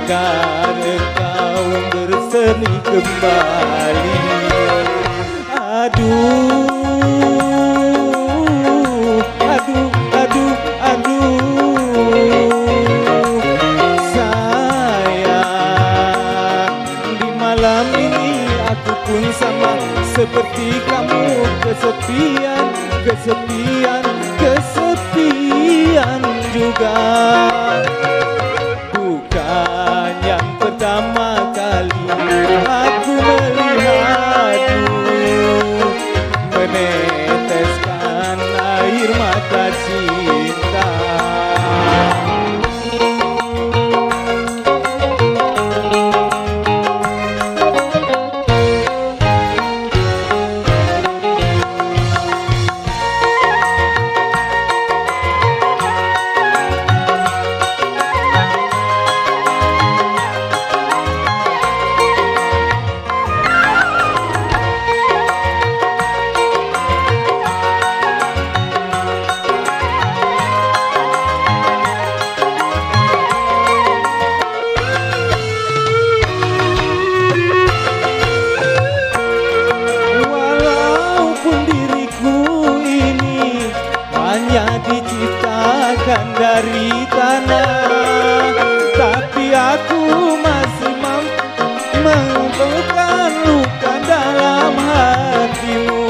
agar kau bersemi kembali. Aduh, aduh, aduh, aduh, sayang, di malam ini aku pun sama seperti kamu, kesepian, kesepian, kesepian juga. Bukan yang pertama kali aku melihatmu meneteskan air mata cinta. Diciptakan dari tanah, tapi aku masih mampu mengumpulkan luka dalam hatimu.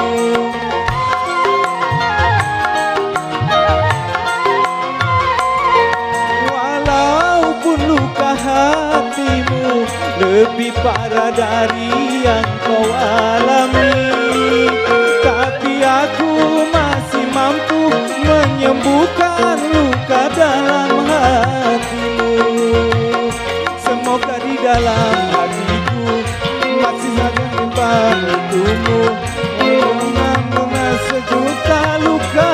Walaupun luka hatimu lebih parah dari yang kau alami, tapi aku masih mampu menyembuhkan luka dalam hatimu. Semoga di dalam hatiku masih ada tempat untukmu, mengenang sejuta luka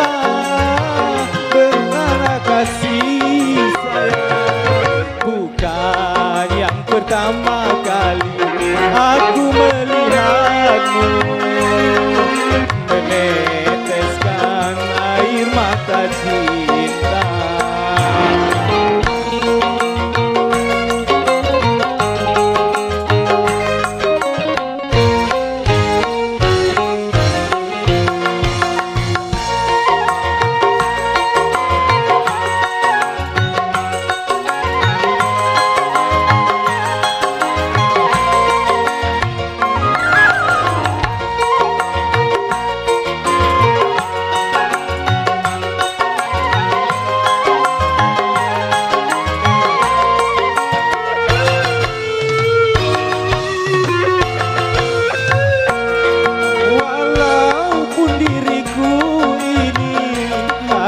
berdarah kasih sayang. Bukan yang pertama kali aku melihatmu meneteskan air mata cinta.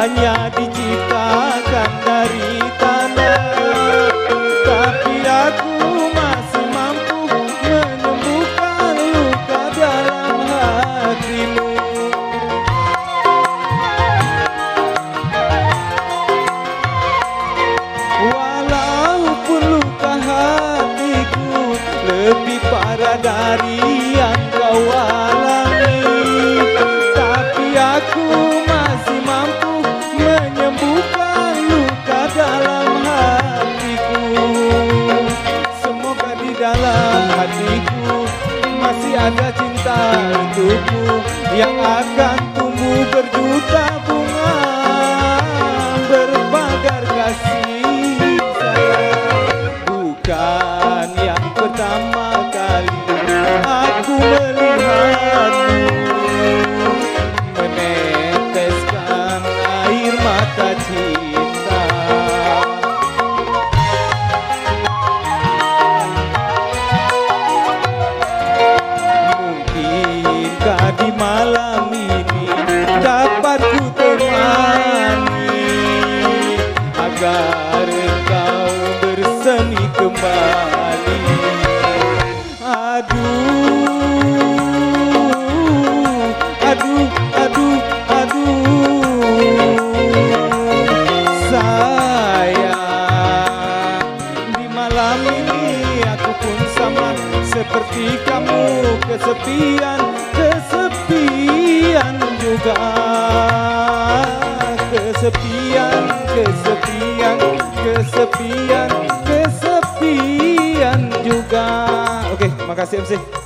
Hanya diciptakan dari tanah, tapi aku masih mampu menyembuhkan luka dalam hatimu. Walaupun luka hatiku lebih parah dari yang kau alami, tapi aku masih mampu menyembuhkan luka dalam hatiku. Semoga di dalam hatiku masih ada cinta untukmu yang akan tumbuh berjuta bunga berpagar kasih sayang. Bukan yang pertama kali aku melihatmu meneteskan air mata cinta. Mungkinkah di malam ini dapat ku temani agar kau bersemi kembali. Aduh, aduh, aduh, aduh, sayang, di malam ini aku pun sama seperti kamu, kesepian, kesepian juga. Kesepian, kesepian, kesepian, kesepian. kasih MC.